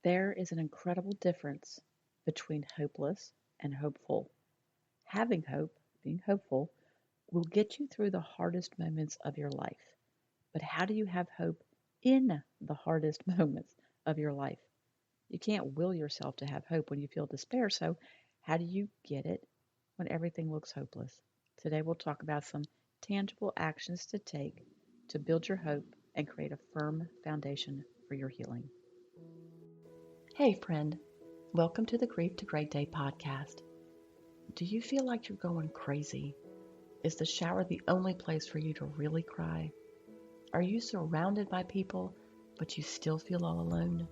There is an incredible difference between hopeless and hopeful. Having hope, being hopeful, will get you through the hardest moments of your life. But how do you have hope in the hardest moments of your life? You can't will yourself to have hope when you feel despair. So, how do you get it when everything looks hopeless? Today, we'll talk about some tangible actions to take to build your hope and create a firm foundation for your healing. Hey, friend, welcome to the Grief to Great Day podcast. Do you feel like you're going crazy? Is the shower the only place for you to really cry? Are you surrounded by people, but you still feel all alone?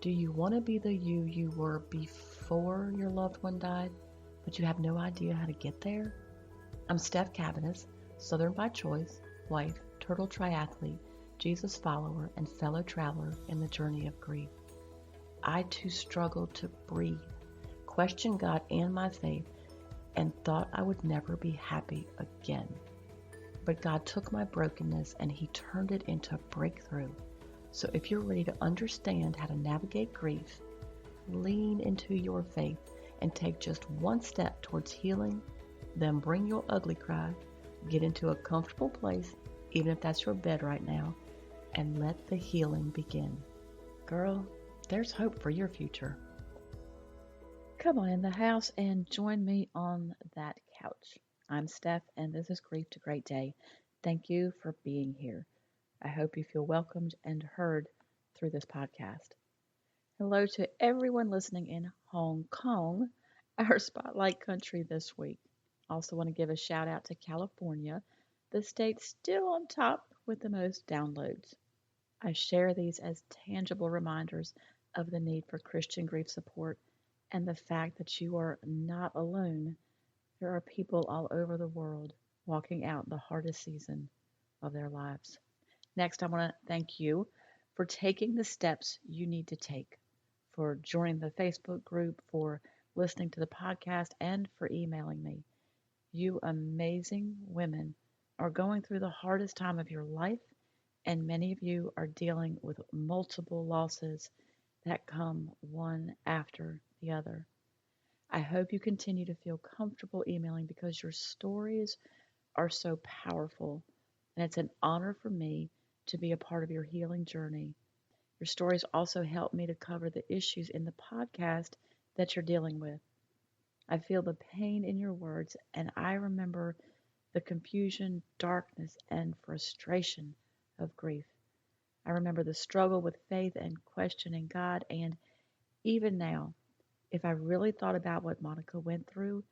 Do you want to be the you were before your loved one died, but you have no idea how to get there? I'm Steph Cabanis, Southern by choice, wife, turtle triathlete, Jesus follower, and fellow traveler in the journey of grief. I too struggled to breathe, questioned God and my faith, and thought I would never be happy again. But God took my brokenness and He turned it into a breakthrough. So if you're ready to understand how to navigate grief, lean into your faith and take just one step towards healing, then bring your ugly cry, get into a comfortable place, even if that's your bed right now, and let the healing begin. Girl, there's hope for your future. Come on in the house and join me on that couch. I'm Steph, and this is Grief to Great Day. Thank you for being here. I hope you feel welcomed and heard through this podcast. Hello to everyone listening in Hong Kong, our spotlight country this week. Also want to give a shout out to California, the state still on top with the most downloads. I share these as tangible reminders of the need for Christian grief support and the fact that you are not alone. There are people all over the world walking out the hardest season of their lives. Next, I want to thank you for taking the steps you need to take, for joining the Facebook group, for listening to the podcast, and for emailing me. You amazing women are going through the hardest time of your life, and many of you are dealing with multiple losses that come one after the other. I hope you continue to feel comfortable emailing because your stories are so powerful, and it's an honor for me to be a part of your healing journey. Your stories also help me to cover the issues in the podcast that you're dealing with. I feel the pain in your words, and I remember the confusion, darkness, and frustration of grief. I remember the struggle with faith and questioning God, and even now, if I really thought about what Monica went through,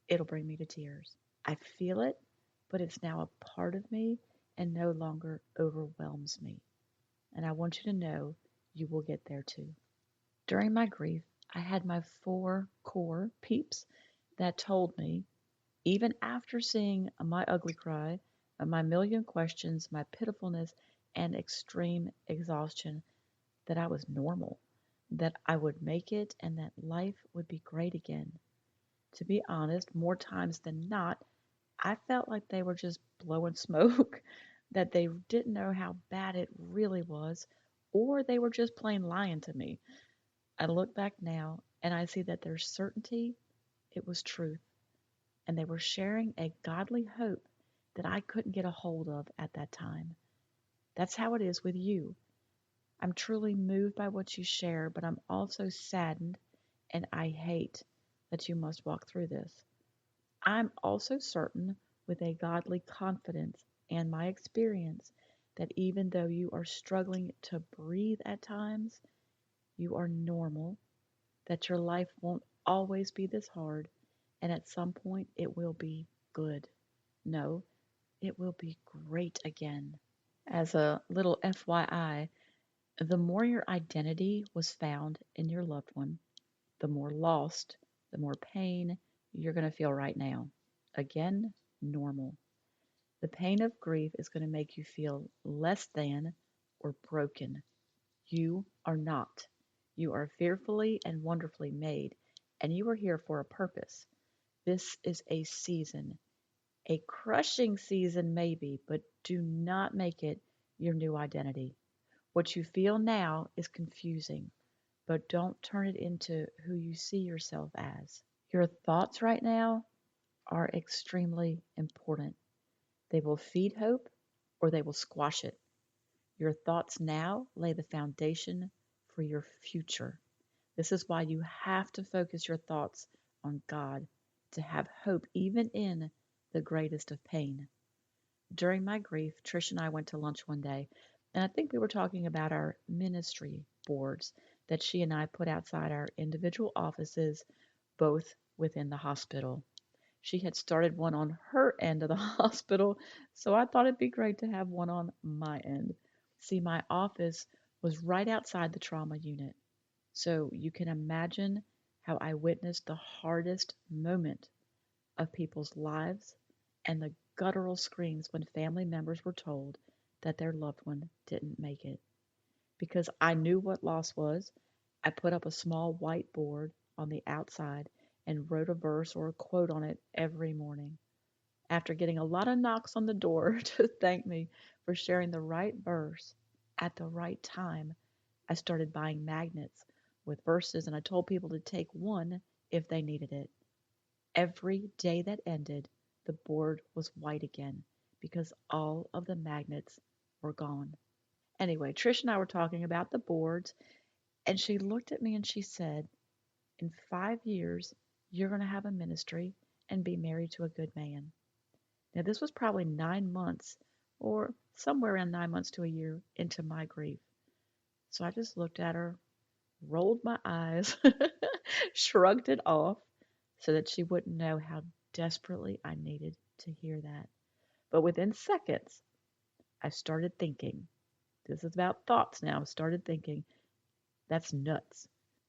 it'll bring me to tears. I feel it, but it's now a part of me and no longer overwhelms me. And I want you to know you will get there too. During my grief, I had my 4 core peeps that told me, even after seeing my ugly cry, my million questions, my pitifulness, and extreme exhaustion, that I was normal, that I would make it, and that life would be great again. To be honest, more times than not, I felt like they were just blowing smoke, that they didn't know how bad it really was, or they were just plain lying to me. I look back now and I see that their certainty, it was truth, and they were sharing a godly hope that I couldn't get a hold of at that time. That's how it is with you. I'm truly moved by what you share, but I'm also saddened and I hate that you must walk through this. I'm also certain with a godly confidence and my experience that even though you are struggling to breathe at times, you are normal, that your life won't always be this hard, and at some point it will be good. No, it will be great again. As a little FYI, the more your identity was found in your loved one, the more lost, the more pain you're going to feel right now. Again, normal. The pain of grief is going to make you feel less than or broken. You are not. You are fearfully and wonderfully made, and you are here for a purpose. This is a season, a crushing season maybe, but do not make it your new identity. What you feel now is confusing. but don't turn it into who you see yourself as. Your thoughts right now are extremely important. They will feed hope or they will squash it. Your thoughts now lay the foundation for your future. This is why you have to focus your thoughts on God to have hope even in the greatest of pain. During my grief, Trish and I went to lunch one day, and I think we were talking about our ministry boards that she and I put outside our individual offices, both within the hospital. She had started one on her end of the hospital, so I thought it'd be great to have one on my end. See, my office was right outside the trauma unit, so you can imagine how I witnessed the hardest moment of people's lives and the guttural screams when family members were told that their loved one didn't make it. Because I knew what loss was, I put up a small white board on the outside and wrote a verse or a quote on it every morning. After getting a lot of knocks on the door to thank me for sharing the right verse at the right time, I started buying magnets with verses and I told people to take one if they needed it. Every day that ended, the board was white again because all of the magnets were gone. Anyway, Trish and I were talking about the boards, and she looked at me and she said, "In 5 years, you're going to have a ministry and be married to a good man." Now, this was probably 9 months or somewhere around 9 months to a year into my grief. So I just looked at her, rolled my eyes, shrugged it off so that she wouldn't know how desperately I needed to hear that. But within seconds, I started thinking, this is about thoughts now, I started thinking, that's nuts.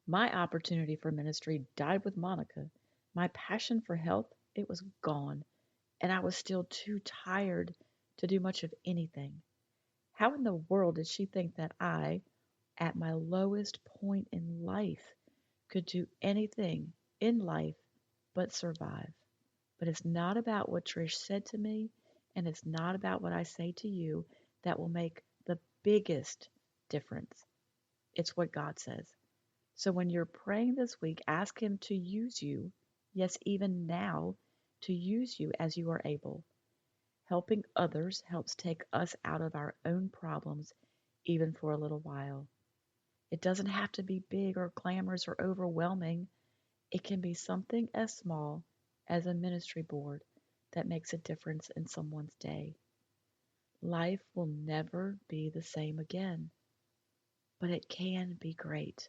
My opportunity for ministry died with Monica. My passion for health, it was gone, and I was still too tired to do much of anything. How in the world did she think that I, at my lowest point in life, could do anything in life but survive? But it's not about what Trish said to me, and it's not about what I say to you that will make the biggest difference. It's what God says. So when you're praying this week, ask Him to use you, yes, even now, to use you as you are able. Helping others helps take us out of our own problems, even for a little while. It doesn't have to be big or glamorous or overwhelming. It can be something as small as a ministry board that makes a difference in someone's day. Life will never be the same again, but it can be great.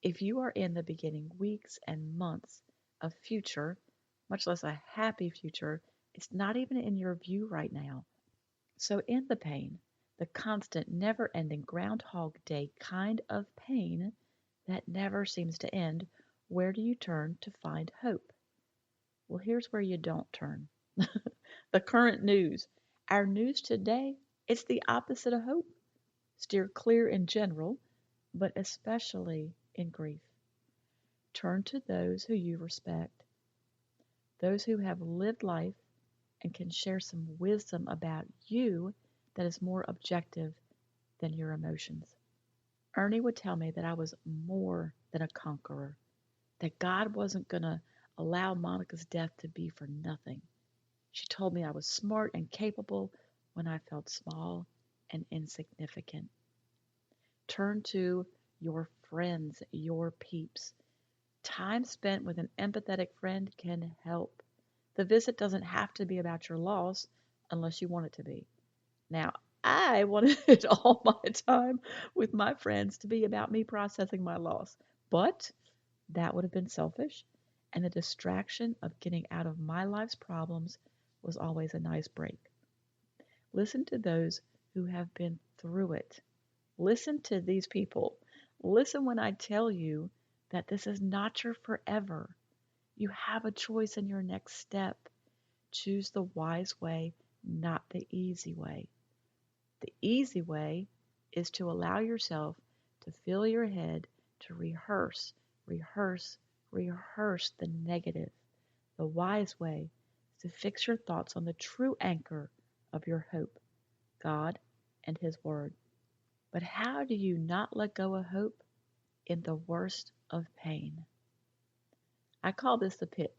If you are in the beginning weeks and months of future, much less a happy future, it's not even in your view right now. So, in the pain, the constant, never ending Groundhog Day kind of pain that never seems to end, where do you turn to find hope? Well, here's where you don't turn. The current news. Our news today, it's the opposite of hope. Steer clear in general, but especially in grief. Turn to those who you respect, those who have lived life and can share some wisdom about you that is more objective than your emotions. Ernie would tell me that I was more than a conqueror, that God wasn't going to allow Monica's death to be for nothing. She told me I was smart and capable when I felt small and insignificant. Turn to your friends, your peeps. Time spent with an empathetic friend can help. The visit doesn't have to be about your loss unless you want it to be. Now, I wanted all my time with my friends to be about me processing my loss, but that would have been selfish, and the distraction of getting out of my life's problems was always a nice break. Listen to those who have been through it. Listen to these people. Listen when I tell you that this is not your forever. You have a choice in your next step. Choose the wise way, not the easy way. The easy way is to allow yourself to fill your head to rehearse, rehearse, rehearse the negative. The wise way is to fix your thoughts on the true anchor of your hope, God and His Word. But how do you not let go of hope? in the worst of pain. I call this the pit,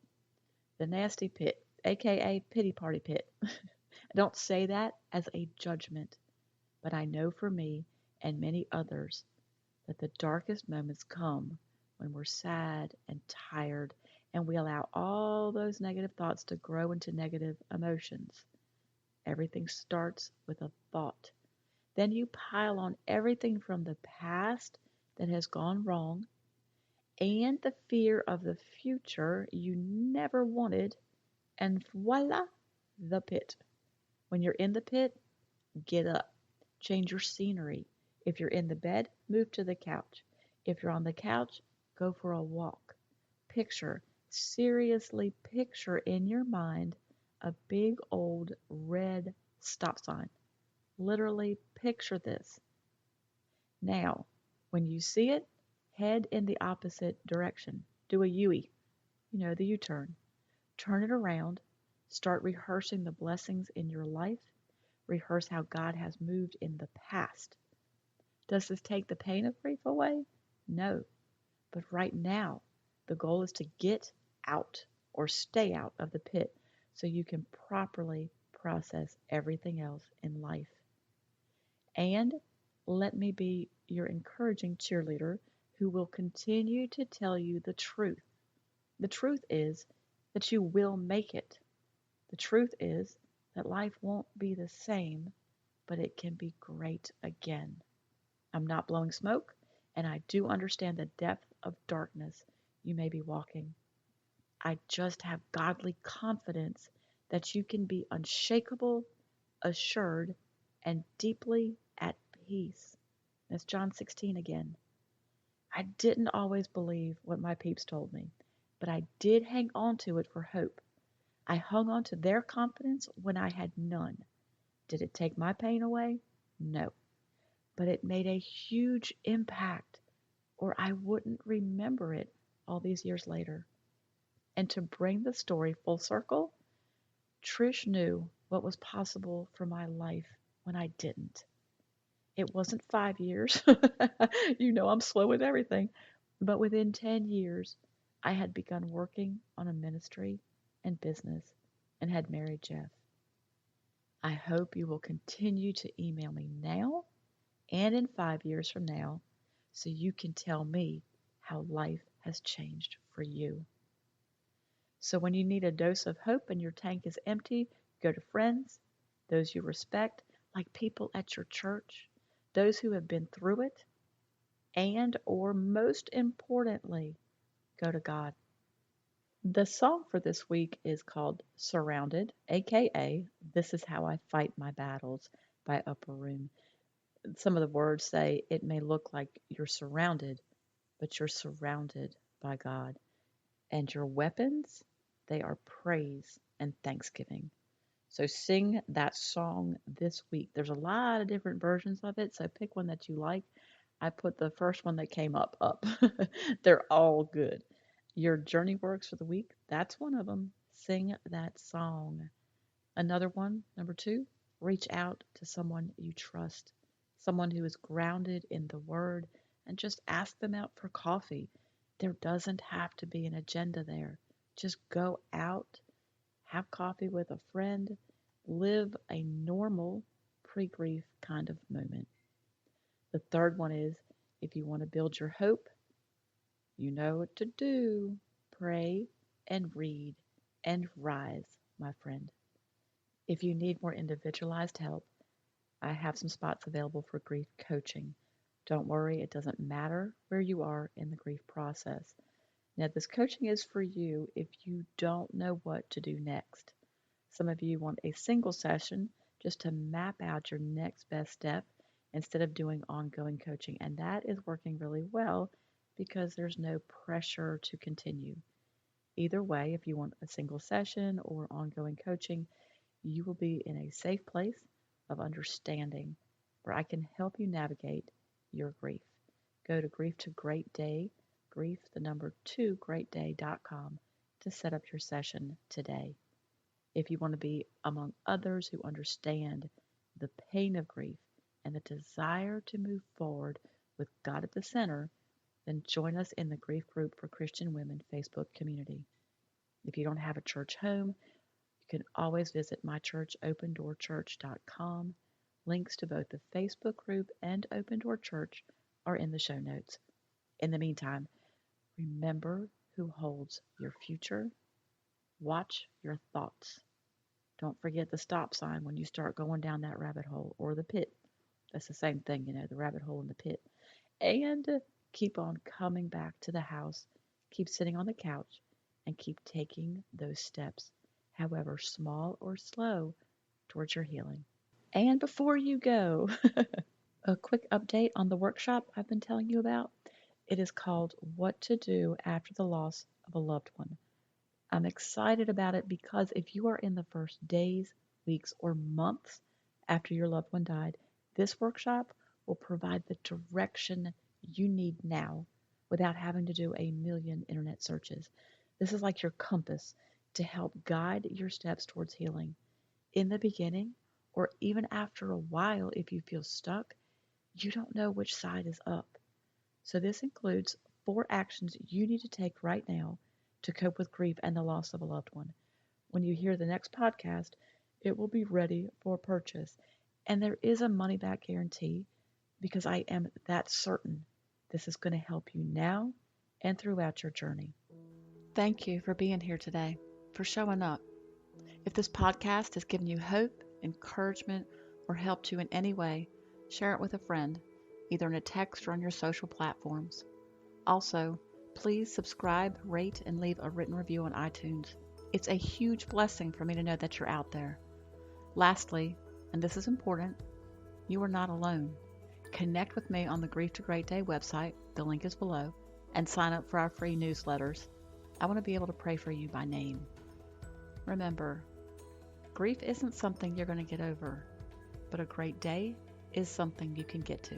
the nasty pit, aka pity party pit. I don't say that as a judgment, but I know for me and many others that the darkest moments come when we're sad and tired and we allow all those negative thoughts to grow into negative emotions. Everything starts with a thought. Then you pile on everything from the past that has gone wrong and the fear of the future you never wanted, and voila, the pit. When you're in the pit, get up, change your scenery. If you're in the bed, move to the couch. If you're on the couch, go for a walk. Picture, seriously picture in your mind a big old red stop sign. Literally picture this. Now, when you see it, head in the opposite direction. Do a U-E, the U-turn. Turn it around. Start rehearsing the blessings in your life. Rehearse how God has moved in the past. Does this take the pain of grief away? No. But right now, the goal is to get out or stay out of the pit so you can properly process everything else in life. And let me be your encouraging cheerleader who will continue to tell you the truth. The truth is that you will make it. The truth is that life won't be the same, but it can be great again. I'm not blowing smoke, and I do understand the depth of darkness you may be walking. I just have godly confidence that you can be unshakable, assured, and deeply at peace. That's John 16 again. I didn't always believe what my peeps told me, but I did hang on to it for hope. I hung on to their confidence when I had none. Did it take my pain away? No. But it made a huge impact, or I wouldn't remember it all these years later. And to bring the story full circle, Trish knew what was possible for my life when I didn't. It wasn't 5 years. I'm slow with everything. But within 10 years, I had begun working on a ministry and business and had married Jeff. I hope you will continue to email me now and in 5 years from now so you can tell me how life has changed for you. So when you need a dose of hope and your tank is empty, go to friends, those you respect, like people at your church, those who have been through it, and or most importantly, go to God. The song for this week is called Surrounded, aka This Is How I Fight My Battles by Upperroom. Some of the words say it may look like you're surrounded, but you're surrounded by God. And your weapons, they are praise and thanksgiving. So sing that song this week. There's a lot of different versions of it, so pick one that you like. I put the first one that came up. They're all good. Your journey works for the week, that's one of them. Sing that song. Another one, number 2, reach out to someone you trust, someone who is grounded in the word, and just ask them out for coffee. There doesn't have to be an agenda there. Just go out, have coffee with a friend, live a normal pre-grief kind of moment. The third one is if you want to build your hope, you know what to do. Pray and read and rise, my friend. If you need more individualized help, I have some spots available for grief coaching. Don't worry, it doesn't matter where you are in the grief process. Now, this coaching is for you if you don't know what to do next. Some of you want a single session just to map out your next best step instead of doing ongoing coaching, and that is working really well because there's no pressure to continue. Either way, if you want a single session or ongoing coaching, you will be in a safe place of understanding where I can help you navigate your grief. Go to Grief to Great Day, grief, the number 2, greatday.com to set up your session today. If you want to be among others who understand the pain of grief and the desire to move forward with God at the center, then join us in the Grief Group for Christian Women Facebook community. If you don't have a church home, you can always visit mychurchopendoorchurch.com. Links to both the Facebook group and Open Door Church are in the show notes. In the meantime, remember who holds your future. Watch your thoughts. Don't forget the stop sign when you start going down that rabbit hole or the pit. That's the same thing, the rabbit hole and the pit. And keep on coming back to the house. Keep sitting on the couch and keep taking those steps, however small or slow, towards your healing. And before you go, a quick update on the workshop I've been telling you about. It is called What to Do After the Loss of a Loved One. I'm excited about it because if you are in the first days, weeks, or months after your loved one died, this workshop will provide the direction you need now without having to do a million internet searches. This is like your compass to help guide your steps towards healing. In the beginning, or even after a while, if you feel stuck, you don't know which side is up. So this includes 4 actions you need to take right now to cope with grief and the loss of a loved one. When you hear the next podcast, it will be ready for purchase. And there is a money-back guarantee because I am that certain this is going to help you now and throughout your journey. Thank you for being here today, for showing up. If this podcast has given you hope, encouragement, or helped you in any way, share it with a friend, either in a text or on your social platforms. Also, please subscribe, rate, and leave a written review on iTunes. It's a huge blessing for me to know that you're out there. Lastly, and this is important, you are not alone. Connect with me on the Grief to Great Day website, the link is below, and sign up for our free newsletters. I want to be able to pray for you by name. Remember, grief isn't something you're going to get over, but a great day is something you can get to.